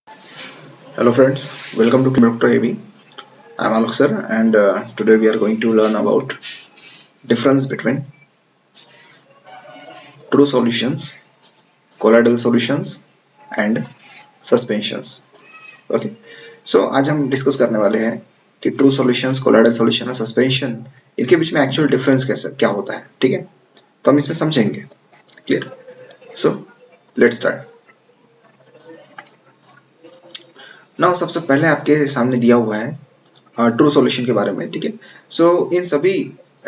Hello friends, welcome to Dr. AB. I am Alok sir and today we are going to learn about difference between true solutions, colloidal solutions and suspensions. Okay. So आज हम discuss करने वाले हैं कि true solutions, colloidal solution और suspension इनके बीच में actual difference कैसे क्या होता है. ठीक है, तो हम इसमें समझेंगे. Clear. So let's start. Now सबसे पहले आपके सामने दिया हुआ है ट्रू सॉल्यूशन के बारे में. ठीक है, सो इन सभी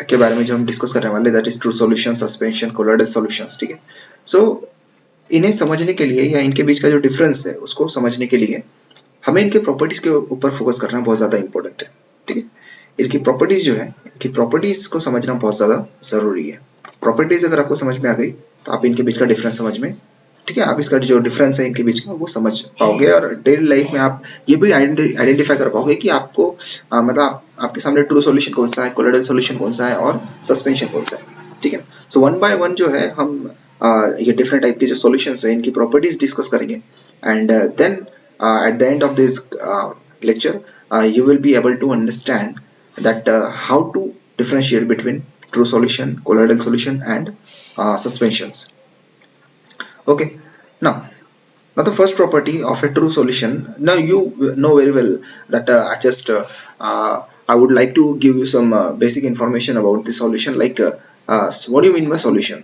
के बारे में जो हम डिस्कस करने वाले that is true solution, suspension, colloidal solutions. ठीक है, सो इन्हें समझने के लिए या इनके बीच का जो डिफरेंस है उसको समझने के लिए हमें इनके प्रॉपर्टीज के ऊपर फोकस करना बहुत ज़्यादा इंपॉर्टेंट है. ठीक है, इनकी प्रॉपर्टीज जो है, इनकी प्रॉपर्टीज को समझना बहुत ज़्यादा ज़रूरी है. प्रॉपर्टीज अगर आपको समझ में आ गई तो आप इनके बीच का डिफरेंस समझ में, ठीक है, आप इसका जो डिफरेंस है इनके बीच का वो समझ पाओगे और डेली लाइफ में आप ये भी आइडेंटिफाई कर पाओगे कि आपको मतलब आपके सामने ट्रू सॉल्यूशन कौन सा है, कोलॉइडल सॉल्यूशन कौन सा है और सस्पेंशन कौन सा है. ठीक है, सो वन बाय वन जो है हम ये डिफरेंट टाइप के जो सॉल्यूशंस है इनकी प्रॉपर्टीज डिस्कस करेंगे and then at the end of this lecture you will be able to understand that how to differentiate between true solution, colloidal solution and suspensions. Okay, now the first property of a true solution. Now you know very well that I would like to give you some basic information about the solution, like what do you mean by solution?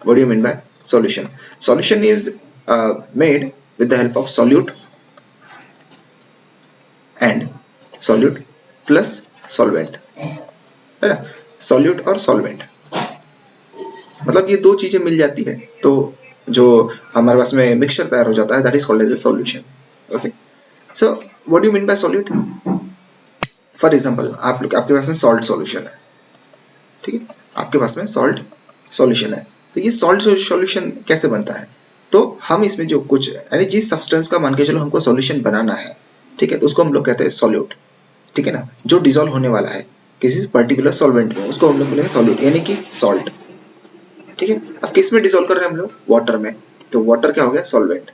What do you mean by solution? Solution is made with the help of solute and solute plus solvent, है ना. solute और solvent मतलब ये दो चीजें मिल जाती है तो जो हमारे पास में मिक्सचर तैयार हो जाता है that is called as a solution. Okay, so what do you mean by solute? For example आपके पास में सॉल्ट सॉल्यूशन है. ठीक है, आपके पास में सॉल्ट सॉल्यूशन है, तो ये सॉल्ट सॉल्यूशन कैसे बनता है? तो हम इसमें जो कुछ यानी जिस सब्सटेंस का मान के चलो हमको सॉल्यूशन बनाना है, ठीक है, तो उसको हम लोग कहते हैं सॉल्यूट. ठीक है ना, जो डिसॉल्व होने वाला है किसी पर्टिकुलर सॉल्वेंट में उसको हम लोग बोलेंगे सॉल्यूट यानी कि सॉल्ट. ठीक है, अब किस में डिसॉल्व कर रहे हैं हम लोग? वाटर में, तो वाटर क्या हो गया? सॉल्वेंट.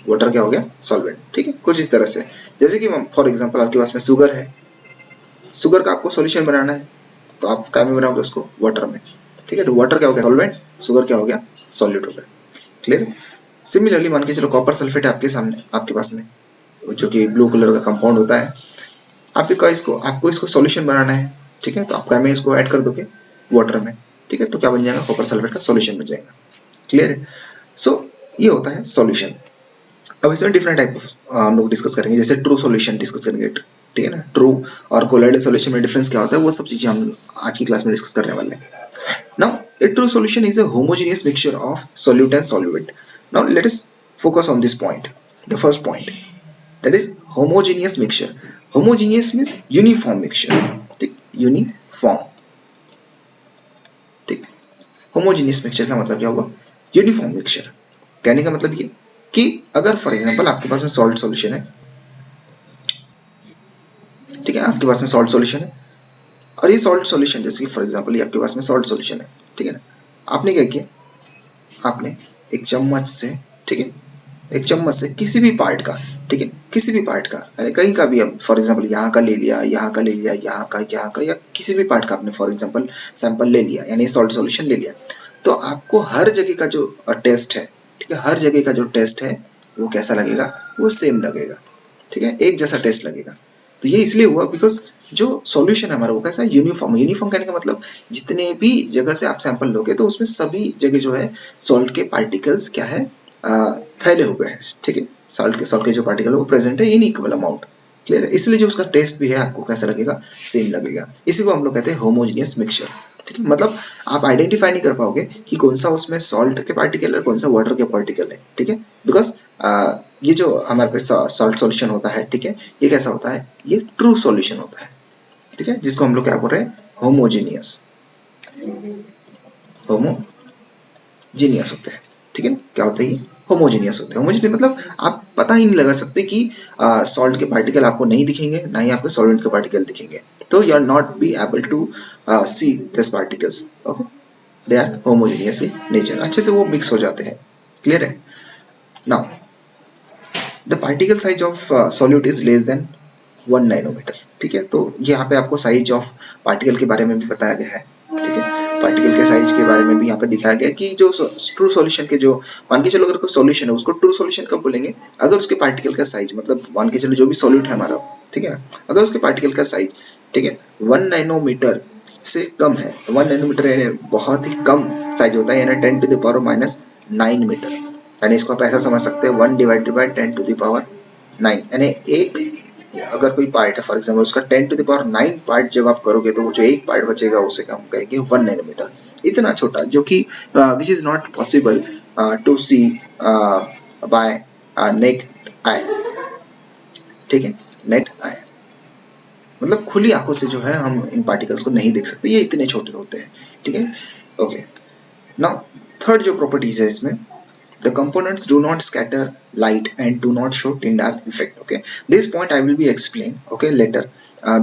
वाटर क्या हो गया? सॉल्वेंट. ठीक है, कुछ इस तरह से जैसे कि फॉर एग्जांपल आपके पास में शुगर है, शुगर का आपको सॉल्यूशन बनाना है तो आप क्या में बनाओगे उसको? वाटर में. ठीक है, तो वाटर क्या हो गया? सॉल्वेंट. शुगर क्या हो गया? सॉल्यूट हो गया. क्लियर. सिमिलरली मान के चलो कॉपर सल्फेट है आपके सामने, आपके पास में जो कि ब्लू कलर का कंपाउंड होता है, आपको इसको सॉल्यूशन बनाना है. ठीक है, तो आप क्या में इसको ऐड कर दोगे? वाटर में. ठीक है, तो क्या बन जाएगा? कॉपर सल्फेट का सॉल्यूशन बन जाएगा. क्लियर है. सो ये होता है सॉल्यूशन. अब इसमें डिफरेंट टाइप हम लोग डिस्कस करेंगे, जैसे ट्रू सॉल्यूशन डिस्कस करेंगे. ठीक है ना, ट्रू और कोलॉइडल सॉल्यूशन में डिफरेंस क्या होता है वो सब चीजें हम आज की क्लास में डिस्कस करने वाले हैं. Now a true solution is a homogeneous mixture of solute and solvent. Now let us focus on this point, the first point, that is homogeneous mixture. Homogeneous means uniform mixture. ठीक, uniform. ठीक, homogeneous mixture का मतलब क्या हुआ? Uniform mixture. कहने का मतलब ये कि अगर फॉर एग्जांपल आपके पास में सॉल्ट सॉल्यूशन है, ठीक है, आपके पास में सॉल्ट सॉल्यूशन है और ये सॉल्ट सॉल्यूशन जैसे कि फॉर एग्जांपल ये आपके पास में सॉल्ट सॉल्यूशन है. ठीक है ना, आपने क्या किया? आपने एक चम्मच से, ठीक है, एक चम्मच से किसी भी पार्ट का, ठीक है, किसी भी पार्ट का यानी कहीं का भी, अब फॉर एग्जांपल यहाँ का ले लिया, यहाँ का ले लिया, यहाँ का या किसी भी पार्ट का आपने फॉर एग्जांपल सैंपल ले लिया यानी सॉल्ट सॉल्यूशन ले लिया, तो आपको हर जगह का जो टेस्ट है, ठीक है, हर जगह का जो टेस्ट है वो कैसा लगेगा? वो सेम लगेगा. ठीक है, एक जैसा टेस्ट लगेगा. तो ये इसलिए हुआ बिकॉज जो सॉल्यूशन है हमारा वो कैसा है? यूनिफॉर्म. यूनिफॉर्म कहने का मतलब जितने भी जगह से आप सैंपल लोगे तो उसमें सभी जगह जो है सॉल्ट के पार्टिकल्स क्या है? फैले हुए हैं. ठीक है, सॉल्ट के जो पार्टिकल है वो प्रेजेंट है इन इक्वल अमाउंट. क्लियर है, इसलिए जो उसका टेस्ट भी है आपको कैसा लगेगा? सेम लगेगा. इसी को हम लोग कहते हैं होमोजेनियस मिक्सचर. ठीक है, मतलब आप आइडेंटिफाई नहीं कर पाओगे कि कौन सा उसमें सॉल्ट के पार्टिकल है, कौन सा वाटर के पार्टिकल है. ठीक है, बिकॉज ये जो हमारे पे सॉल्ट सॉल्यूशन होता है, ठीक है, ये कैसा होता है? ये ट्रू सॉल्यूशन होता है. ठीक है, जिसको हम लोग क्या बोल रहे हैं? होमोजेनियस. होमोजेनियस होते हैं. ठीक है, क्या होता है? ये होमोजेनियस होते हैं. होमोजेनियस मतलब आप पता ही नहीं लगा सकते कि सॉल्ट के पार्टिकल आपको नहीं दिखेंगे, ना ही आपको सॉल्वेंट के पार्टिकल दिखेंगे. तो you are not be able to see this particles. Okay, they are homogeneous in nature. अच्छे से वो मिक्स हो जाते हैं. क्लियर है. Now particle size of solute is less than 1 nanometre. ठीक है, तो यहाँ पे आपको साइज ऑफ पार्टिकल के बारे में भी बताया गया है। ठीक है, पार्टिकल के साइज के बारे में भी यहाँ पे दिखाया गया कि जो ट्रू सॉल्यूशन के जो मान के चलो अगर कोई सॉल्यूशन है उसको ट्रू सॉल्यूशन कब बोलेंगे, अगर उसके पार्टिकल का साइज मतलब मान के चलो जो भी सॉल्यूट है हमारा, ठीक है ना, अगर उसके पार्टिकल का साइज, ठीक है, 1 नैनोमीटर से कम है। तो 1 नैनोमीटर यानी बहुत ही कम साइज होता है, यानी 10 टू द पावर -9 मीटर। यानी इसको आप ऐसा समझ सकते हैं 1 divided by 10 to the power 9, यानी एक अगर कोई पार्ट है फॉर एग्जांपल उसका 10 टू द पावर 9 पार्ट जब आप करोगे तो वो जो एक पार्ट बचेगा उसे हम कहेंगे 1 नैनोमीटर। इतना छोटा, जो कि which is not possible to see by naked eye. ठीक है, नेक्ड आई मतलब खुली आंखों से जो है हम इन पार्टिकल्स को नहीं देख सकते, ये इतने छोटे होते हैं। ठीक है, ओके। नाउ थर्ड जो प्रॉपर्टीज है इसमें, the components do not scatter light and do not show Tyndall effect. Okay, this point I will be explain okay later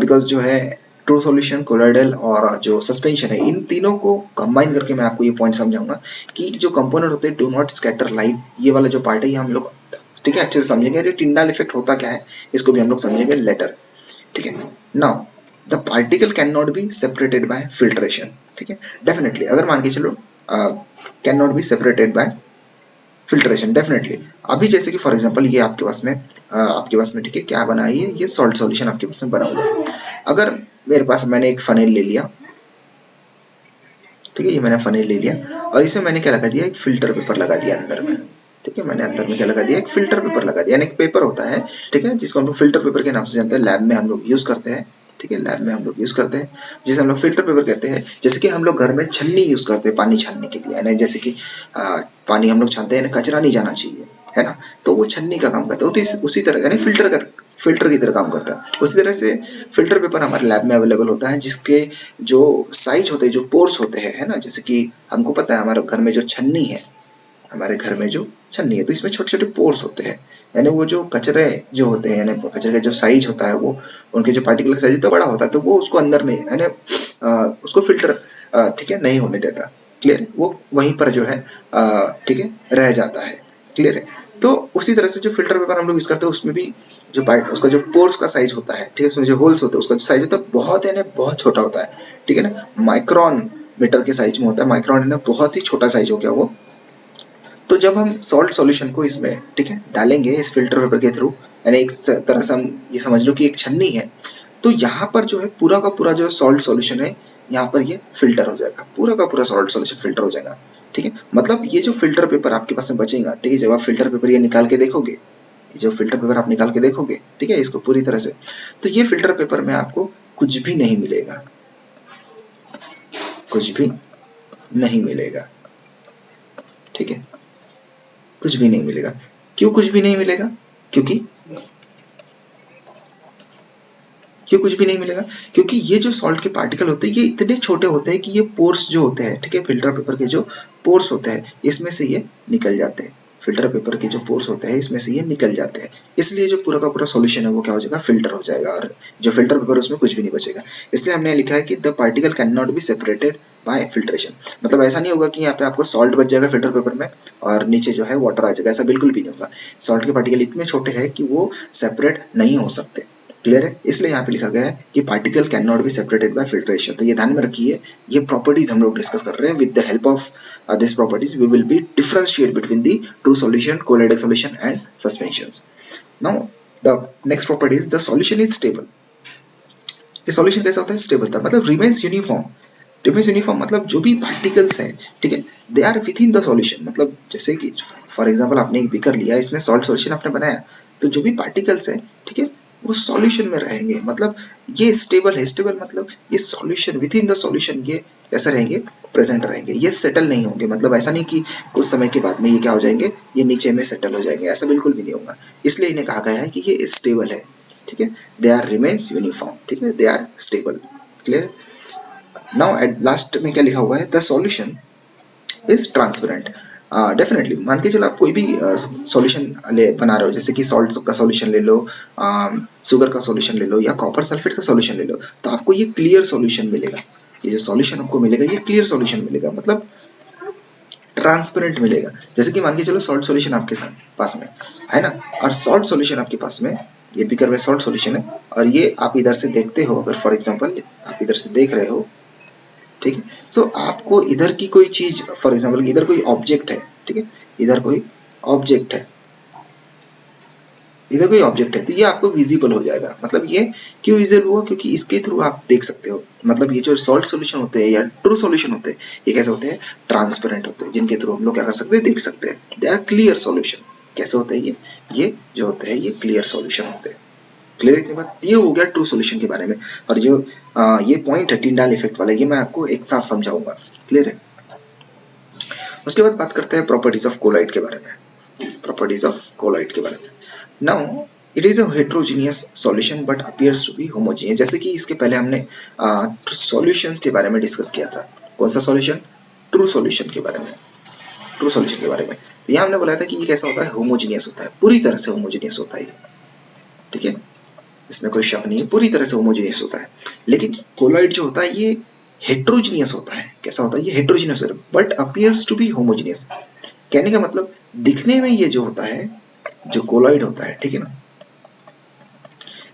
because जो है ट्रू सॉल्यूशन, कोलोइडल और जो सस्पेंशन है, इन तीनों को कंबाइन करके मैं आपको ये पॉइंट समझाऊंगा कि जो कंपोनेंट होते हैं डू नॉट स्कैटर लाइट, ये वाला जो पार्ट है ये हम लोग, ठीक है, अच्छे से समझेंगे। ये टिंडाल इफेक्ट होता क्या है इसको भी हम लोग समझेंगे लेटर। ठीक है, now the particle can not be separated by filtration. ठीक है, डेफिनेटली अगर मान के चलो can not be separated by filtration, definitely. अभी जैसे कि फॉर एग्जांपल ये आपके पास में ठीक है क्या बना है, ये सॉल्ट सॉल्यूशन आपके पास में बना हुआ है। अगर मेरे पास मैंने एक फनेल ले लिया, ठीक है, ये मैंने फनेल ले लिया और इसमें मैंने क्या लगा दिया, एक फिल्टर पेपर लगा दिया अंदर में। ठीक है, मैंने अंदर में क्या लगा दिया, एक फिल्टर पेपर लगा दिया, यानी एक पेपर होता है, ठीक है, जिसको हम लोग फिल्टर पेपर के नाम से जानते हैं, लैब में हम लोग यूज करते हैं। ठीक है, लैब में हम लोग यूज करते हैं जिसे हम लोग फिल्टर पेपर कहते हैं। जैसे कि हम लोग घर में छन्नी यूज करते हैं पानी छानने के लिए, यानी जैसे कि पानी हम लोग छानते हैं, कचरा नहीं जाना चाहिए, है ना, तो वो छन्नी का काम करता है। तो उसी तरह यानी फिल्टर की तरह काम करता है। उसी तरह से फिल्टर पेपर हमारे लैब में अवेलेबल होता है, जिसके जो साइज होते हैं, जो पोर्स होते हैं, है ना, जैसे कि हमको पता है हमारे घर में जो छन्नी है, हमारे घर में जो छन्नी है, तो इसमें छोटे छोटे पोर्स होते हैं, यानी वो जो कचरे जो होते हैं, यानी कचरे का जो साइज होता है, वो उनके जो पार्टिकल का साइज तो बड़ा होता है, तो वो उसको अंदर नहीं, यानी उसको फिल्टर ठीक है नहीं होने देता। क्लियर, वो वहीं पर जो है ठीक है रह जाता है। क्लियर है, तो उसी तरह से जो फिल्टर पेपर हम लोग यूज करते हैं उसमें भी जो पार्ट, उसका जो पोर्स का साइज होता है, ठीक है, उसमें जो होल्स होते हैं उसका जो साइज होता है बहुत, यानी बहुत छोटा होता है। ठीक है ना, माइक्रोन मीटर के साइज में होता है, माइक्रोन यानी बहुत ही छोटा साइज हो गया वो। तो जब हम सॉल्ट सॉल्यूशन को इसमें, ठीक है, डालेंगे इस फिल्टर पेपर के थ्रू, यानी एक तरह से हम ये समझ लो कि एक छन्नी है, तो यहाँ पर जो है पूरा का पूरा जो सॉल्ट सॉल्यूशन है यहाँ पर ये फिल्टर हो जाएगा, पूरा का पूरा सॉल्ट सॉल्यूशन फिल्टर हो जाएगा। ठीक है, मतलब ये जो फिल्टर पेपर आपके पास में बचेगा, ठीक है, जब आप फिल्टर पेपर ये निकाल के देखोगे, ये जो फिल्टर पेपर आप निकाल के देखोगे, ठीक है, इसको पूरी तरह से, तो ये फिल्टर पेपर में आपको कुछ भी नहीं मिलेगा, कुछ भी नहीं मिलेगा। ठीक है, कुछ भी नहीं मिलेगा। क्यों कुछ भी नहीं मिलेगा? क्योंकि क्यों कुछ भी नहीं मिलेगा? क्योंकि ये जो सॉल्ट के पार्टिकल होते हैं ये इतने छोटे होते हैं कि ये पोर्स जो होते हैं, ठीक है, फिल्टर पेपर के जो पोर्स होते हैं इसमें से ये निकल जाते हैं। फिल्टर पेपर के जो पोर्स होते हैं इसमें से ये निकल जाते हैं, इसलिए जो पूरा का पूरा सॉल्यूशन है वो क्या हो जाएगा, फिल्टर हो जाएगा, और जो फिल्टर पेपर उसमें कुछ भी नहीं बचेगा। इसलिए हमने लिखा है कि the particle can not be separated by filtration. मतलब ऐसा नहीं होगा कि यहाँ पे आपको सॉल्ट बच जाएगा फिल्टर पेपर में और नीचे जो है वाटर आ जाएगा, ऐसा बिल्कुल भी नहीं होगा। सॉल्ट के पार्टिकल इतने छोटे हैं कि वो सेपरेट नहीं हो सकते। क्लियर है, इसलिए यहाँ पे लिखा गया है कि particle can not be separated by filtration. तो ये ध्यान में रखिए, ये प्रॉपर्टीज हम लोग डिस्कस कर रहे हैं। With the help of this properties we will be differentiate between the true solution, colloidal solution and suspensions. Now the next property is the solution is stable. ये सॉल्यूशन कैसा होता है, स्टेबल था, मतलब रिमेन्स यूनिफॉर्म। रिमेन्स यूनिफॉर्म मतलब जो भी particles हैं, ठीक है, they are within the solution. मतलब जैसे कि फॉर एग्जांपल आपने एक बीकर लिया, इसमें सॉल्ट सॉल्यूशन आपने बनाया, तो जो भी पार्टिकल्स हैं, ठीक है, वो सॉल्यूशन में रहेंगे। मतलब ये स्टेबल है, स्टेबल मतलब ये solution with in the solution ये ऐसा रहेंगे, प्रेजेंट रहेंगे, ये सेटल नहीं होंगे। मतलब ऐसा नहीं कि कुछ समय के बाद में ये क्या हो जाएंगे, ये नीचे में सेटल हो जाएंगे, ऐसा बिल्कुल भी नहीं होगा। इसलिए इन्हें कहा गया है कि ये स्टेबल है। ठीक है, दे आर रिमेन्स यूनिफॉर्म, ठीक है, they are stable. Clear. Now at last में क्या लिखा हुआ है, the solution is transparent. Definitely मान के चलो आप कोई भी सॉल्यूशन बना रहे हो, जैसे कि सॉल्ट का सॉल्यूशन ले लो, शुगर का सॉल्यूशन ले लो, या कॉपर सल्फेट का सॉल्यूशन ले लो, तो आपको ये क्लियर सॉल्यूशन मिलेगा। ये जो सॉल्यूशन आपको मिलेगा ये क्लियर सॉल्यूशन मिलेगा, मतलब ट्रांसपेरेंट मिलेगा। जैसे कि मान के चलो सॉल्ट सॉल्यूशन आपके पास में है ना, और सॉल्ट सॉल्यूशन आपके पास में, ये बीकर में सॉल्ट सॉल्यूशन है, और ये आप इधर से देखते हो, अगर फॉर एग्जांपल आप इधर से देख रहे हो, ठीक है, तो आपको इधर की कोई चीज, फॉर एग्जांपल इधर कोई ऑब्जेक्ट है, ठीक है, इधर कोई ऑब्जेक्ट है, इधर कोई ऑब्जेक्ट है, तो ये आपको विजिबल हो जाएगा। मतलब ये क्यों विजिबल हुआ, क्योंकि इसके थ्रू आप देख सकते हो। मतलब ये जो सॉल्ट सॉल्यूशन होते हैं या ट्रू सॉल्यूशन होते हैं, ये कैसे होते हैं, ट्रांसपेरेंट होते हैं, जिनके थ्रू हम लोग क्या कर सकते हैं, देख सकते हैं। They are clear solution. कैसे होते हैं ये जो होते हैं ये क्लियर सॉल्यूशन होते हैं। क्लियर के बाद ये हो गया ट्रू सॉल्यूशन के बारे में। और जो ये पॉइंट है टिंडाल इफेक्ट वाला, ये मैं आपको एक साथ समझाऊंगा। क्लियर है। उसके बाद बात करते हैं प्रॉपर्टीज ऑफ कोलॉइड के बारे में। प्रॉपर्टीज ऑफ कोलॉइड के बारे में। Now it is a heterogeneous solution but appears to be homogeneous. जैसे कि इसके पहले हमने सॉल्यूशंस के बारे में डिस्कस किया था। कौन सा सॉल्यूशन, ट्रू सॉल्यूशन के बारे में। ट्रू सॉल्यूशन के बारे में तो यहाँ हमने बोला था कि ये कैसा होता है, होमोजीनियस होता है, पूरी तरह से होमोजीनियस होता है। ठीक है, इसमें कोई शक नहीं है, पूरी तरह से होमोजीनियस होता है। लेकिन कोलॉइड जो होता है ये हेट्रोजीनियस होता है। कैसा होता है, ये हेट्रोजीनियस होता है but appears to be homogeneous. कहने का मतलब दिखने में ये जो होता है, जो कोलॉइड होता है, ठीक है ना,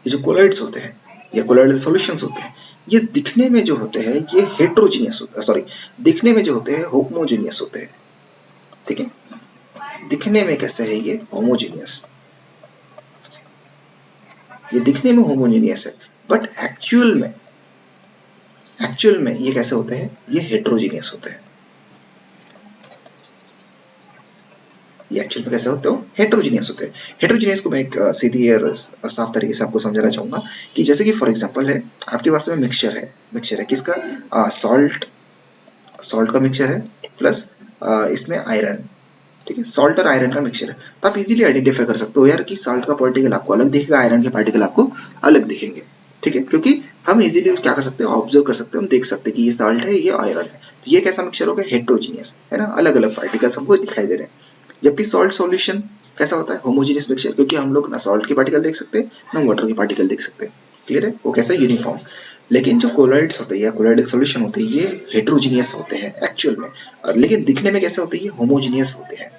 ये जो कोलॉइड्स होते हैं या कोलॉइडल सॉल्यूशंस होते हैं, ये दिखने में जो होते हैं ये हेट्रोजीनियस होते हैं, सॉरी दिखने में जो होते हैं होमोजीनियस होते हैं। ठीक है, दिखने में कैसे है ये होमोजीनियस, ये दिखने में होमोजीनियस है, बट एक्चुअल में ये कैसे होते हैं, ये हेट्रोजीनियस होते हैं। ये एक्चुअल में कैसे होते हो, हेट्रोजीनियस होते हैं। हेट्रोजीनियस को मैं एक सीधी और साफ तरीके से आपको समझाना चाहूंगा कि जैसे कि फॉर एग्जांपल है, आपके पास में मिक्सचर है किसका, सॉल्ट का मिक्सचर है प्लस इसमें आयरन। ठीक है, सॉल्ट और आयरन का मिक्सचर है, तो आप इजीली आइडेंटिफाई कर सकते हो यार कि सॉल्ट का पार्टिकल आपको अलग दिखेगा, आयरन के पार्टिकल आपको अलग दिखेंगे। ठीक है, क्योंकि हम इजीली क्या कर सकते हैं, ऑब्जर्व कर सकते हैं, हम देख सकते हैं कि ये सॉल्ट है, ये आयरन है। तो ये कैसा मिक्सचर हो गया, हेट्रोजीनियस है ना, अलग अलग पार्टिकल्स हमको दिखाई दे रहे हैं। जबकि सॉल्ट सॉल्यूशन कैसा होता है, होमोजीनियस मिक्सचर, क्योंकि हम लोग ना सॉल्ट के पार्टिकल देख सकते हैं ना वाटर के पार्टिकल देख सकते हैं। क्लियर है, वो कैसा यूनिफॉर्म। लेकिन जो कोलॉइड्स होते हैं या कोलॉइडल सॉल्यूशन होते हैं ये हेट्रोजीनियस होते हैं एक्चुअल में, और लेकिन दिखने में कैसे होते हैं, ये होमोजीनियस होते हैं।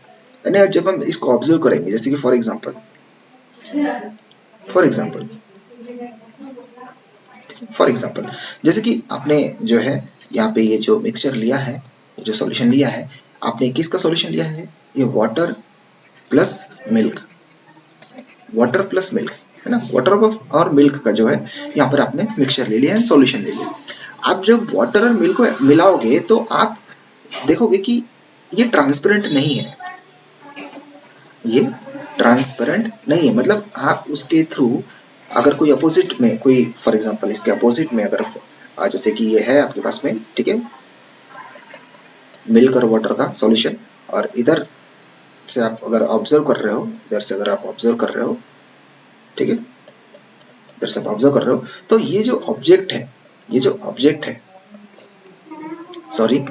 यानी जब हम इसको ऑब्जर्व करेंगे, जैसे कि फॉर एग्जांपल जैसे कि आपने जो है यहाँ पे ये जो मिक्सचर लिया है, जो सॉल्यूशन लिया है, आपने किसका सॉल्यूशन लिया है, ये वाटर प्लस मिल्क है ना, वाटर और मिल्क का जो है यहाँ पर आपने मिक्सचर ले लिया है, सॉल्यूशन ले लिया। आप जब वाटर और मिल्क को मिलाओगे तो आप देखोगे कि ये ट्रांसपेरेंट नहीं है, ये ट्रांसपेरेंट नहीं है। मतलब आप उसके थ्रू अगर कोई अपोजिट में कोई, फॉर एग्जांपल इसके अपोजिट में अगर जैसे कि ये है आपके पास में, ठीक है, मिल्क और वाटर का सॉल्यूशन, और इधर से आप अगर ऑब्जर्व कर रहे हो, इधर से अगर आप ऑब्जर्व कर रहे हो, ठीक है, इधर से आप ऑब्जर्व कर रहे हो, तो ये जो ऑब्जेक्ट है, सॉरी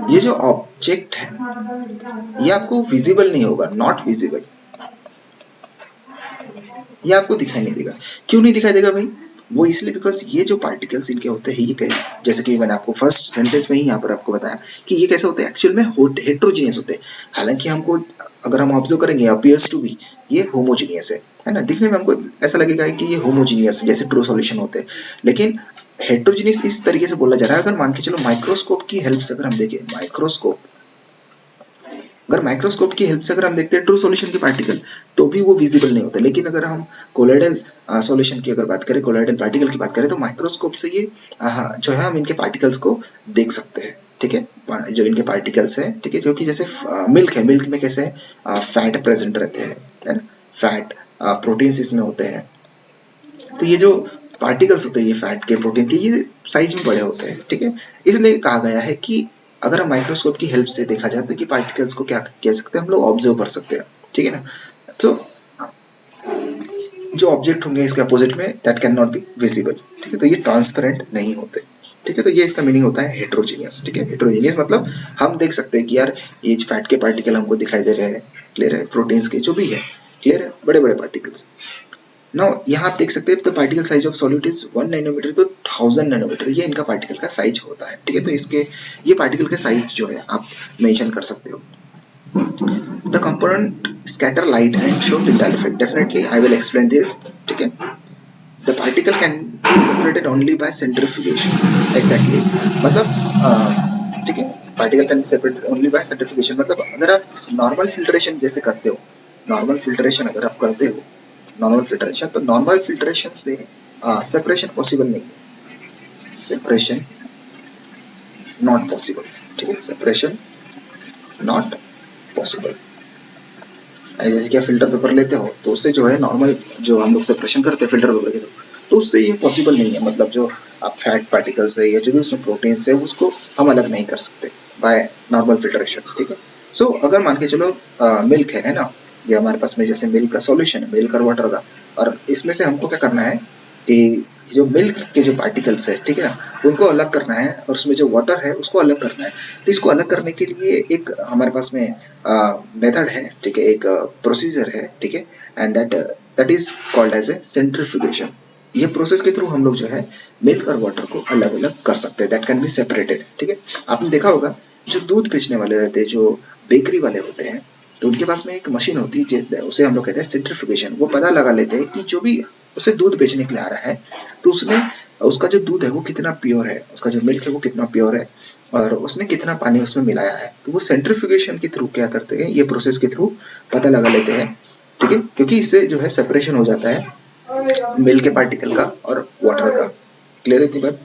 ये जो ऑब्जेक्ट है ये आपको विजिबल नहीं होगा, नॉट विजिबल, ये आपको दिखाई नहीं देगा। क्यों नहीं दिखाई देगा भाई, वो इसलिए बिकॉज ये जो पार्टिकल्स इनके होते हैं, ये जैसे कि मैंने आपको फर्स्ट सेंटेंस में ही यहाँ पर आपको बताया कि ये कैसे होते हैं, एक्चुअल में हेट्रोजीनियस होते हैं। हालांकि हमको अगर हम ऑब्जर्व करेंगे अपीयर्स टू बी ये होमोजीनियस है ना, दिखने में हमको ऐसा लगेगा कि ये होमोजीनियस जैसे ट्रू सॉल्यूशन होते हैं, लेकिन हेट्रोजीनियस इस तरीके से बोला जा रहा है। अगर मान के चलो माइक्रोस्कोप की हेल्प से अगर हम देखें, माइक्रोस्कोप की हेल्प से अगर हम देखते हैं ट्रू सॉल्यूशन के पार्टिकल, तो भी वो विजिबल नहीं होते। लेकिन अगर हम कोलॉइडल सॉल्यूशन की अगर बात करें, कोलॉइडल पार्टिकल की बात करें, तो माइक्रोस्कोप से ये जो है हम इनके पार्टिकल्स को देख सकते हैं। ठीक है, जो इनके पार्टिकल्स हैं, ठीक है, क्योंकि जैसे मिल्क है, मिल्क में कैसे फैट प्रेजेंट रहते हैं, है ना, फैट प्रोटीन्स इसमें होते हैं। तो ये जो पार्टिकल्स होते हैं ये फैट के, प्रोटीन के, ये साइज में बड़े होते हैं। ठीक है, इसलिए कहा गया है कि अगर हम माइक्रोस्कोप की हेल्प से देखा जाए तो कि पार्टिकल्स को क्या कह सकते हैं, हम लोग ऑब्जर्व कर सकते हैं। ठीक है ना, तो जो ऑब्जेक्ट होंगे इसके अपोजिट में, that can not be visible. ठीक है, तो ये ट्रांसपेरेंट नहीं होते। ठीक है, तो ये इसका मीनिंग होता है हेट्रोजीनियस। ठीक है, हेट्रोजीनियस मतलब हम देख सकते हैं कि यार ये फैट के पार्टिकल हमको दिखाई दे रहे हैं, क्लियर है, प्रोटीन्स के जो भी है, क्लियर है, बड़े बड़े पार्टिकल्स। नाउ यहाँ आप देख सकते हैं the particle size of solute is 1 nanometer, तो 1000 नैनोमीटर ये इनका पार्टिकल का साइज होता है। ठीक है, तो इसके ये पार्टिकल का साइज जो है आप मेंशन कर सकते हो। The component scatter light and show Tyndall effect, definitely I will explain this. ठीक है, the particle can be separated only by centrifugation, exactly मतलब ठीक है, particle can be separated only by centrifugation, मतलब अगर आप नॉर्मल फिल्ट्रेशन जैसे करते हो, नॉर्मल फिल्ट्रेशन अगर आप करते हो, नॉर्मल फिल्ट्रेशन, तो नॉर्मल फिल्ट्रेशन से सेपरेशन पॉसिबल नहीं है, सेपरेशन नॉट पॉसिबल। ठीक है, सेपरेशन नॉट पॉसिबल। जैसे कि आप फिल्टर पेपर लेते हो तो उससे जो है नॉर्मल जो हम लोग सेपरेशन करते हैं फिल्टर पेपर के तो उससे ये पॉसिबल नहीं है, मतलब जो आप फैट पार्टिकल्स है या जो भी उसमें प्रोटीन्स है उसको हम अलग नहीं कर सकते बाय नॉर्मल फिल्ट्रेशन। ठीक है, सो अगर मान के चलो मिल्क है ना, ये हमारे पास में जैसे मिल्क का सॉल्यूशन है, मिल्क और वाटर का, और इसमें से हमको क्या करना है कि जो मिल्क के जो पार्टिकल्स है, ठीक है ना, उनको अलग करना है और उसमें जो वाटर है उसको अलग करना है। तो इसको अलग करने के लिए एक हमारे पास में मेथड है, ठीक है, एक प्रोसीजर है, ठीक है, and that is called as a centrifugation. ये प्रोसेस के थ्रू हम लोग जो है मिल्क और वाटर को अलग अलग कर सकते हैं, दैट कैन बी सेपरेटेड। ठीक है, आपने देखा होगा जो दूध बेचने वाले रहते हैं, जो बेकरी वाले होते हैं, तो उनके पास में एक मशीन होती है, उसे हम लोग कहते हैं सेंट्रीफ्यूगेशन। वो पता लगा लेते हैं कि जो भी उसे दूध बेचने के लिए आ रहा है तो उसने उसका जो दूध है वो कितना प्योर है, उसका जो मिल्क है वो कितना प्योर है, और उसने कितना पानी उसमें मिलाया है। तो वो सेंट्रीफ्यूगेशन के थ्रू क्या करते हैं, ये प्रोसेस के थ्रू पता लगा लेते हैं। ठीक है, क्योंकि इससे जो है सेपरेशन हो जाता है मिल्क के पार्टिकल का और वाटर का। क्लियर है इतनी बात?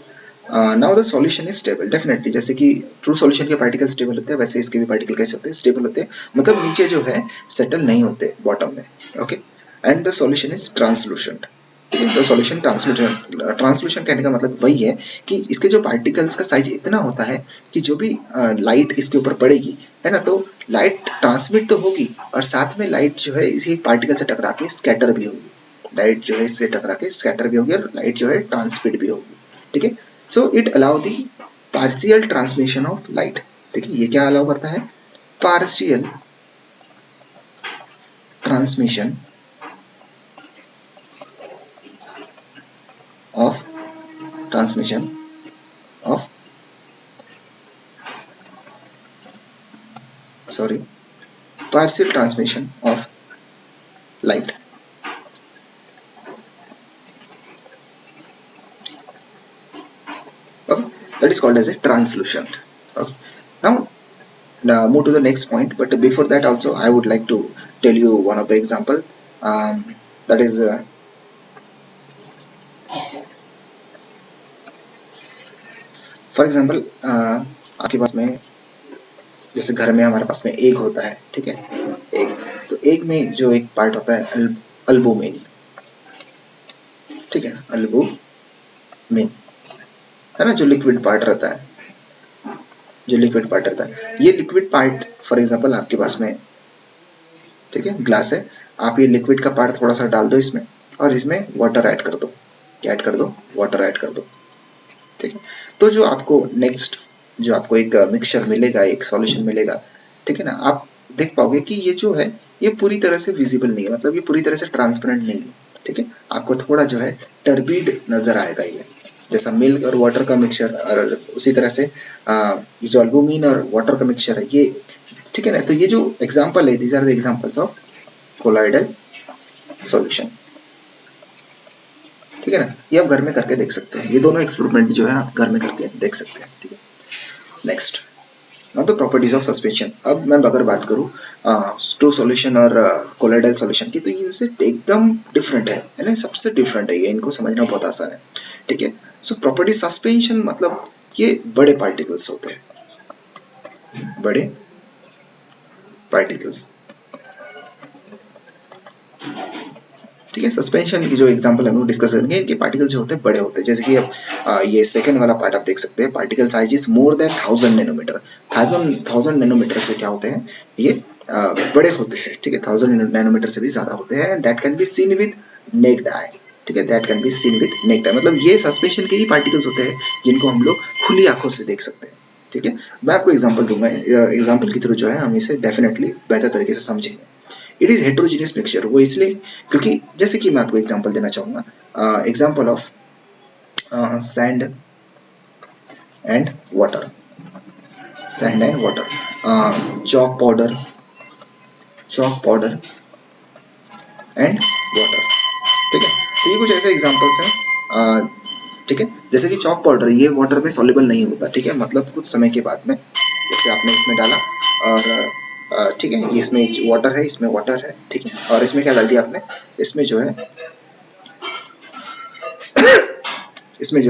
Now the solution is stable, definitely जैसे कि ट्रू सॉल्यूशन के पार्टिकल स्टेबल होते हैं वैसे इसके भी पार्टिकल कैसे होते हैं, स्टेबल होते हैं, मतलब नीचे जो है सेटल नहीं होते बॉटम में। Okay, and the solution is translucent. तो सॉल्यूशन ट्रांसलूशन कहने का मतलब वही है कि इसके जो पार्टिकल्स का साइज इतना होता है कि जो भी लाइट इसके ऊपर पड़ेगी, है ना, तो लाइट ट्रांसमिट तो होगी और साथ में लाइट जो है इसी पार्टिकल से टकरा के स्कैटर भी होगी, लाइट जो है इससे टकरा के स्कैटर भी होगी और लाइट जो है ट्रांसमिट भी होगी। ठीक है, so it allow the partial transmission of light. ठीक है, ये क्या अलाउ करता है, partial transmission of transmission of partial transmission of light. Okay, that is called as a translucent. Okay. Now move to the next point, but before that also I would like to tell you one of the example, that is for example आपके पास में जैसे घर में हमारे पास में egg होता है, ठीक है, एग, तो एग में जो एक पार्ट होता है अल्बुमिन, ठीक है, अल्बुमिन है ना, जो लिक्विड पार्ट रहता है, जो लिक्विड पार्ट रहता है, ये लिक्विड पार्ट फॉर एग्जाम्पल आपके पास में, ठीक है, ग्लास है, आप ये लिक्विड का पार्ट थोड़ा सा डाल दो इसमें और इसमें वाटर ऐड कर दो, क्या ऐड कर दो, वाटर ऐड कर दो। ठीक है, तो जो आपको नेक्स्ट जो आपको एक मिक्सचर मिलेगा, एक सॉल्यूशन मिलेगा, ठीक है ना, आप देख पाओगे कि ये जो है ये पूरी तरह से विजिबल नहीं है, मतलब ये पूरी तरह से ट्रांसपेरेंट नहीं है। ठीक है, आपको थोड़ा जो है टर्बिड नजर आएगा, ये जैसा मिल्क और वाटर का मिक्सचर, और उसी तरह से ये जो अल्बुमिन और वाटर का मिक्सचर है ये, ठीक है ना, तो ये जो एग्जाम्पल है, these are the examples of colloidal solution. ठीक है ना, ये आप घर में करके देख सकते हैं, ये दोनों एक्सपेरिमेंट जो है आप घर में करके देख सकते हैं। ठीक है, next now the properties of suspension. अब मैं अगर बात करूँ ट्रू सॉल्यूशन और कोलॉइडल सॉल्यूशन की, तो इनसे एकदम डिफरेंट है ना, सबसे डिफरेंट है ये, इनको समझना बहुत आसान है। ठीक है, सो प्रॉपर्टी सस्पेंशन मतलब ये बड़े पार्टिकल्स होते हैं, बड़े पार्टिकल्स। ठीक है, सस्पेंशन की जो एग्जांपल हम लोग डिस्कस करेंगे, इनके पार्टिकल जो होते हैं बड़े होते हैं, जैसे कि अब ये सेकंड वाला पार्ट आप देख सकते हैं, particle size is more than 1000 nanometer. 1000 nanometer से क्या होते हैं, ये बड़े होते हैं। ठीक है, 1000 नैनोमीटर से भी ज्यादा होते हैं, that can be seen with necked eye. ठीक है, that can be seen with necked आई, मतलब ये सस्पेंशन के ही पार्टिकल्स होते हैं जिनको हम लोग खुली आंखों से देख सकते हैं। ठीक है, मैं आपको एग्जाम्पल दूंगा, एग्जाम्पल के थ्रू जो है हम इसे डेफिनेटली बेहतर तरीके से समझेंगे। It is heterogeneous mixture. वो इसलिए क्योंकि जैसे कि मैं आपको एग्जांपल देना चाहूँगा, example of sand and water, sand and water, chalk powder and water. ठीक है, तो ये कुछ ऐसे एग्जांपल्स हैं। ठीक है, जैसे कि चॉक पाउडर ये वाटर में सॉल्युबल नहीं होगा। ठीक है, मतलब कुछ समय के बाद में जैसे आपने इसमें डाला और ठीक है, इसमें वाटर है, इसमें वाटर है, ठीक है, और इसमें क्या डाल दिया आपने, इसमें जो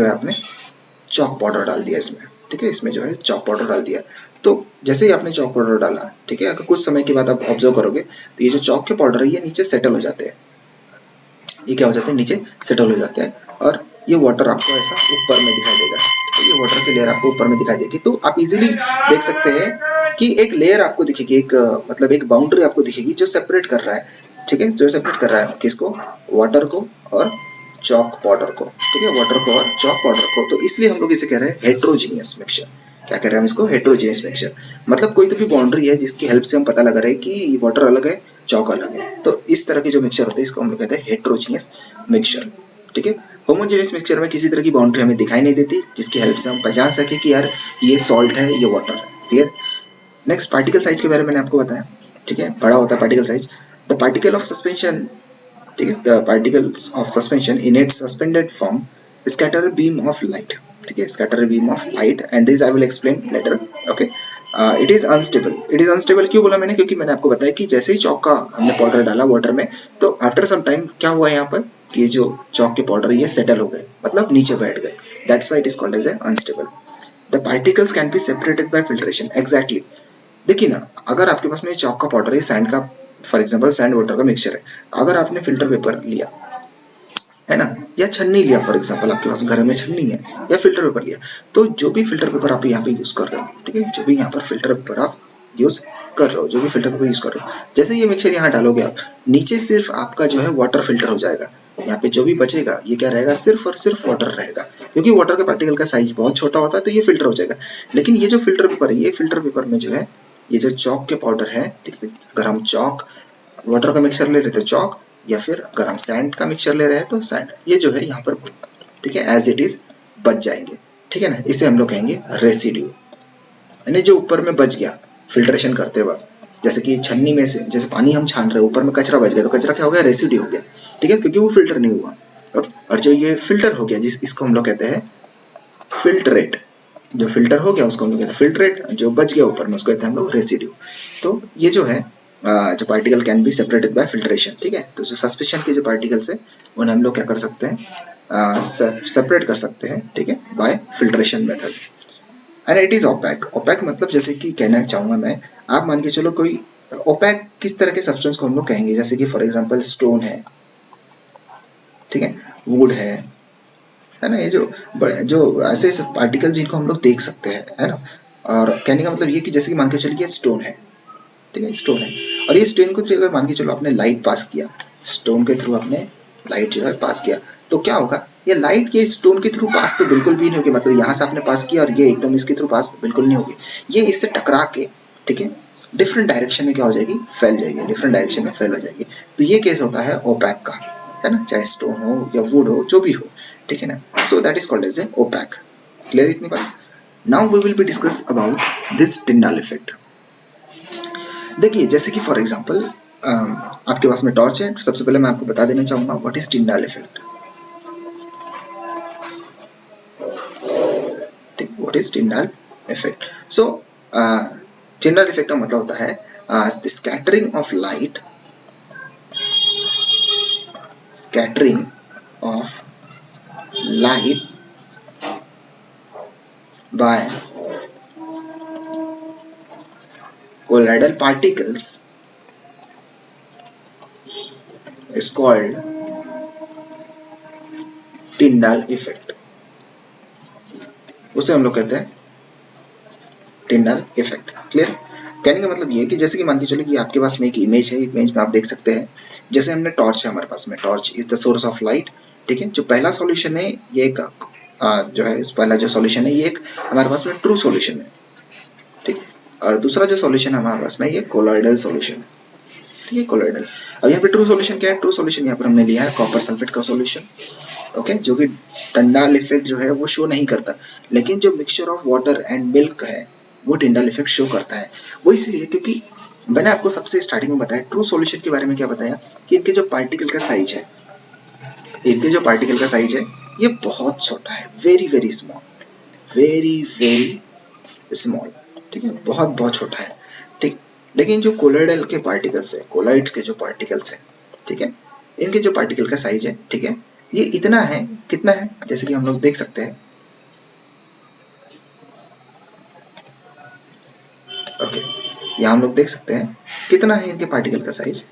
है आपने चॉक पाउडर डाल दिया इसमें। ठीक है, इसमें जो है चॉक पाउडर डाल दिया। तो जैसे ही आपने चॉक पाउडर डाला, ठीक है, अगर कुछ समय के बाद आप ऑब्जर्व करोगे तो ये जो चॉक के पाउडर है ये नीचे सेटल हो जाते हैं। ये क्या हो जाते हैं, नीचे सेटल हो जाते हैं, और ये वाटर आपको ऐसा ऊपर में दिखाई देगा। तो ये वाटर की लेयर आपको ऊपर में दिखाई देगी। तो आप इजीली देख सकते हैं कि एक लेयर आपको दिखेगी, एक मतलब एक बाउंड्री आपको दिखेगी जो सेपरेट कर रहा है। ठीक है, जो सेपरेट कर रहा है किसको, वाटर को और चॉक पाउडर को। ठीक है, वाटर को और चॉक पाउडर को। तो इसलिए हम लोग इसे कह रहे हैं हेट्रोजीनियस मिक्सचर। क्या कह रहे हैं हम इसको, हेट्रोजीनियस मिक्सचर। मतलब कोई तो भी बाउंड्री है जिसकी हेल्प से हम पता लगा रहे हैं कि वाटर अलग है, चॉक अलग है। तो इस तरह के जो मिक्सचर होते हैं इसको हम लोग कहते हैं हेट्रोजीनियस मिक्सचर। ठीक है, होमोजेनियस मिक्सचर में किसी तरह की बाउंड्री हमें दिखाई नहीं देती जिसकी हेल्प से हम पहचान सके कि यार ये सॉल्ट है, ये वाटर है। क्लियर। नेक्स्ट, पार्टिकल साइज के बारे में मैंने आपको बताया। ठीक है, बड़ा होता है particle size. The particle of suspension, ठीक है, the particles of suspension in its suspended form scatter beam of light. ठीक है, scatter beam of light, and this I will explain letter. Okay, it is unstable. It is unstable क्यों बोला मैंने, क्योंकि मैंने आपको बताया कि जैसे ही चॉक का हमने पाउडर डाला वाटर में, तो आफ्टर सम टाइम क्या हुआ यहाँ पर, ये जो चॉक के पाउडर ये सेटल हो गए, मतलब नीचे बैठ गए। That's why it is called as a unstable. The particles can be separated by filtration. Exactly, देखिए ना, अगर आपके पास में चॉक का पाउडर है, सैंड का, फॉर एग्जांपल सैंड वाटर का मिक्सचर है, अगर आपने फिल्टर पेपर लिया है ना, या छन्नी लिया, फॉर एग्जांपल आपके पास घर में छन्नी है या फिल्टर पेपर लिया, तो जो भी फिल्टर पेपर आप यहाँ पे यूज कर रहे हो, ठीक है, जो भी यहाँ पर फिल्टर पेपर आप यूज कर रहे हो, जो भी फिल्टर पेपर यूज कर रहे हो, जैसे ये मिक्सचर यहाँ डालोगे आप, नीचे सिर्फ आपका जो है वाटर फिल्टर हो जाएगा। यहाँ पे जो भी बचेगा ये क्या रहेगा, सिर्फ और सिर्फ वाटर रहेगा, क्योंकि वाटर के पार्टिकल का साइज बहुत छोटा होता है, तो ये फिल्टर हो जाएगा। लेकिन ये जो फिल्टर पेपर है, ये फिल्टर पेपर में जो है ये जो चॉक के पाउडर है, ठीक है, अगर हम चॉक वाटर का मिक्सचर ले रहे थे चॉक, या फिर अगर हम सैंड का मिक्सचर ले रहे हैं तो सैंड, ये जो है यहाँ पर, ठीक है, एज इट इज बच जाएंगे। ठीक है ना, इसे हम लोग कहेंगे रेसिड्यू, यानी जो ऊपर में बच गया फिल्ट्रेशन करते वक्त, जैसे कि छन्नी में से जैसे पानी हम छान रहे हैं, ऊपर में कचरा बच गया, तो कचरा क्या हो गया, रेसिड्यू हो गया। ठीक है, क्योंकि वो फिल्टर नहीं हुआ। ओके, और जो ये फिल्टर हो गया, इसको हम लोग कहते हैं फिल्ट्रेट। जो फिल्टर हो गया उसको हम लोग कहते हैं फिल्ट्रेट, जो बच गया ऊपर में उसको कहते हैं हम लोग रेसिड्यू। तो ये जो है जो particle can be separated by filtration. ठीक है, तो जो सस्पेंशन के जो पार्टिकल्स है उन्हें हम लोग क्या कर सकते हैं, सेपरेट कर सकते हैं। ठीक है, by filtration method. And it is opaque. Opaque मतलब जैसे कि कहना चाहूँगा मैं, आप मान के चलो कोई ओपैक किस तरह के सब्सटेंस को हम लोग कहेंगे, जैसे कि फॉर एग्जांपल स्टोन है, ठीक है, वुड है ना, ये जो ऐसे पार्टिकल जिनको हम लोग देख सकते हैं, है ना। और कहने का मतलब ये कि जैसे कि मान के चलिए स्टोन है, ठीक है, स्टोन है, और ये स्टोन के थ्रू अगर मान के चलो आपने लाइट पास किया, स्टोन के थ्रू आपने लाइट जो है पास किया, तो क्या होगा, ये लाइट के स्टोन के थ्रू पास तो बिल्कुल भी नहीं होगी, मतलब यहाँ से आपने पास किया और ये एकदम इसके थ्रू पास बिल्कुल नहीं होगी, ये इससे टकरा के, ठीक है, डिफरेंट डायरेक्शन में क्या हो जाएगी, फैल जाएगी, डिफरेंट डायरेक्शन में फैल हो जाएगी। तो ये केस होता है ओपैक का, है ना, चाहे स्टोन हो या वुड हो, जो भी हो, ठीक है ना। So that is called as a opaque. Clear इतनी बात। Now we will be discuss about this Tyndall effect. देखिए, जैसे कि फॉर एग्जांपल आपके पास में टॉर्च है, सबसे पहले मैं आपको बता देना चाहूंगा व्हाट इज टिंडाल इफेक्ट। ठीक, what is Tyndall effect. So Tyndall effect का मतलब होता है the scattering of light, scattering of light by colloidal particles is called Tyndall effect. उसे हम लोग कहते हैं टिंडाल इफेक्ट। क्लियर। कहने का मतलब ये है कि जैसे कि मान के चलो कि आपके पास में एक इमेज है, इमेज में आप देख सकते हैं, जैसे हमने टॉर्च है, हमारे पास में torch is the source of light. ठीक है, जो पहला सॉल्यूशन है ये एक जो है, इस पहला जो सॉल्यूशन है ये एक हमारे पास में ट्रू सॉल्यूशन है, ठीक, और दूसरा जो सॉल्यूशन हमारे पास में ये कोलॉइडल सॉल्यूशन है। ठीक है, कोलोइडल। अब यहाँ पे ट्रू सॉल्यूशन क्या है? ट्रू सॉल्यूशन यहाँ पर हमने लिया है कॉपर सल्फेट का सॉल्यूशन, ओके, जो कि टिंडाल इफेक्ट जो है वो शो नहीं करता, लेकिन जो mixture of water and milk है वो टिंडाल इफेक्ट शो करता है। वो इसलिए क्योंकि मैंने आपको सबसे स्टार्टिंग में बताया ट्रू सॉल्यूशन के बारे में, क्या बताया कि इनके जो पार्टिकल का साइज है, इनके जो पार्टिकल का साइज है ये बहुत छोटा है, very very small, very very small, ठीक है, बहुत बहुत छोटा है, ठीक। लेकिन जो कोलोइडल के पार्टिकल्स है, कोलाइड्स के जो पार्टिकल्स है, ठीक है, इनके जो पार्टिकल का साइज है, ठीक है, ये इतना है, कितना है, जैसे कि हम लोग देख सकते हैं, ओके, यहाँ हम लोग देख सकते हैं कितना है इनके पार्टिकल का साइज,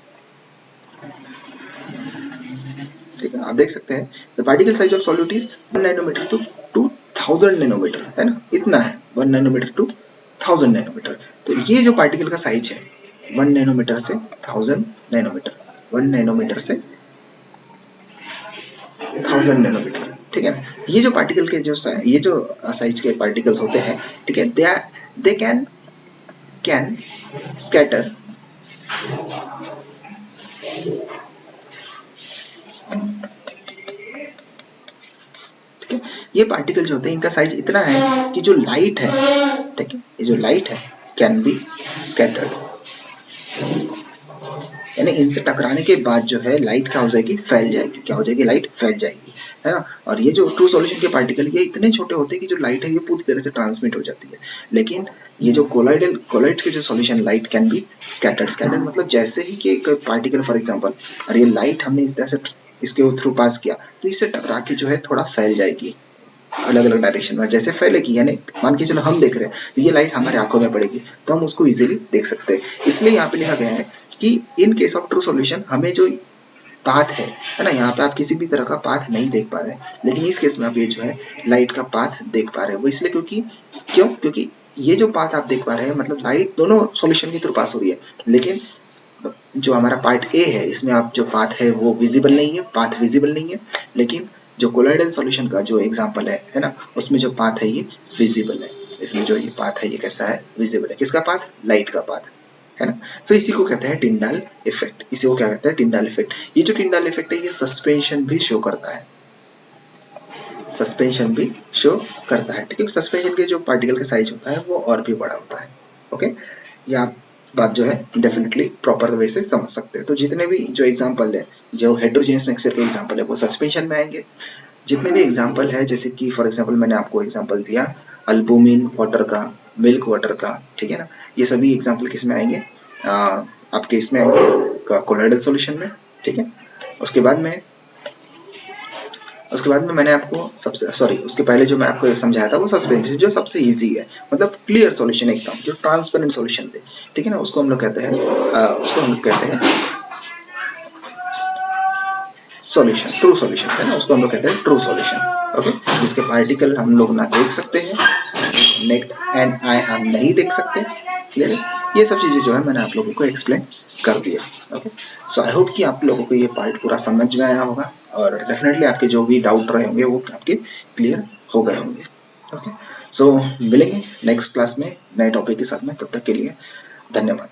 ठीक है, आप देख सकते हैं the particle size of solute is 1 nanometer two 1000 nanometer, है ना, इतना है 1 नैनोमीटर टू 1000 नैनोमीटर। तो ये जो पार्टिकल का साइज है 1 नैनोमीटर से 1000 नैनोमीटर, 1 नैनोमीटर से 1000 नैनोमीटर, ठीक है। ये जो पार्टिकल के जो ये जो साइज के पार्टिकल्स होते हैं, ठीक है, दे कैन स्कैटर ये पार्टिकल जो होते हैं इनका साइज इतना है कि जो लाइट है, ठीक है, ये जो लाइट है कैन बी स्कैटर्ड, यानी इनसे टकराने के बाद जो है लाइट क्या हो जाएगी, फैल जाएगी, क्या हो जाएगी, लाइट फैल जाएगी, है ना। और ये जो ट्रू सॉल्यूशन के पार्टिकल ये इतने छोटे होते हैं कि जो लाइट है ये पूरी तरह से ट्रांसमिट हो जाती है, लेकिन ये जो कोलाइड्स के जो solution light can be scattered मतलब जैसे ही कि एक पार्टिकल फॉर एग्जांपल, और ये लाइट हमने इस तरह से इसके थ्रू पास किया तो इससे टकरा के जो है थोड़ा फैल जाएगी अलग अलग डायरेक्शन में, जैसे फैलेगी, यानी मान के चलो हम देख रहे हैं तो ये लाइट हमारे आंखों में पड़ेगी तो हम उसको इजीली देख सकते हैं। इसलिए यहाँ पे लिखा गया है कि in case of true solution हमें जो पाथ है ना, यहाँ पे आप किसी भी तरह का पाथ नहीं देख पा रहे हैं, लेकिन इस केस में आप ये जो है लाइट का पाथ देख पा रहे हैं। वो इसलिए क्योंकि ये जो पाथ आप देख पा रहे हैं मतलब लाइट दोनों सॉल्यूशन के थ्रू पास हो रही है, लेकिन जो हमारा पार्ट ए है इसमें आप जो पाथ है वो विजिबल नहीं है, पाथ विजिबल नहीं है, लेकिन जो कोलोइडल सॉल्यूशन का जो एग्जांपल है ना, उसमें जो पाथ है ये विजिबल है, इसमें जो ये पाथ है ये कैसा है, विजिबल है। किसका पाथ? लाइट का पाथ, है ना। सो इसी को कहते हैं टिंडाल इफेक्ट, इसी को क्या कहते हैं, टिंडाल इफेक्ट। ये जो टिंडाल इफेक्ट है ये सस्पेंशन भी शो करता है, सस्पेंशन भी शो करता है, ठीक है। सस्पेंशन के जो पार्टिकल का साइज होता है वो और भी बड़ा होता है, ओके। ये आप बात जो है डेफिनेटली प्रॉपर वे से समझ सकते हैं। तो जितने भी जो एग्जांपल है, जो हेटेरोजेनियस मिक्सचर के एग्जांपल है वो सस्पेंशन में आएंगे। जितने भी एग्जांपल है, जैसे कि फॉर एग्जांपल मैंने आपको एग्जांपल दिया अल्बुमिन वाटर का, मिल्क वाटर का, ठीक है ना, ये सभी एग्जांपल किस में आएंगे, आपके इसमें आएंगे कोलोइडल सॉल्यूशन में, ठीक है। उसके बाद में मैंने आपको उसके पहले जो मैं आपको समझाया था वो सस्पेंशन जो सबसे इजी है, मतलब क्लियर सॉल्यूशन एकदम जो ट्रांसपेरेंट सॉल्यूशन दे, ठीक है ना, उसको हम लोग कहते हैं सॉल्यूशन, ट्रू सॉल्यूशन, है ना, उसको हम लोग कहते हैं ट्रू सॉल्यूशन, ओके। जिसके पार्टिकल हम लोग ना देख सकते हैं, नेट एंड आई हम नहीं देख सकते, क्लियर है। ये सब चीजें जो है मैंने आप लोगों को एक्सप्लेन कर दिया, ओके। सो आई होप कि आप लोगों को ये पार्ट पूरा समझ में आया होगा और डेफिनेटली आपके जो भी डाउट रहे होंगे वो आपके क्लियर हो गए होंगे, ओके। सो मिलेंगे नेक्स्ट क्लास में नए टॉपिक के साथ में, तब तक के लिए धन्यवाद।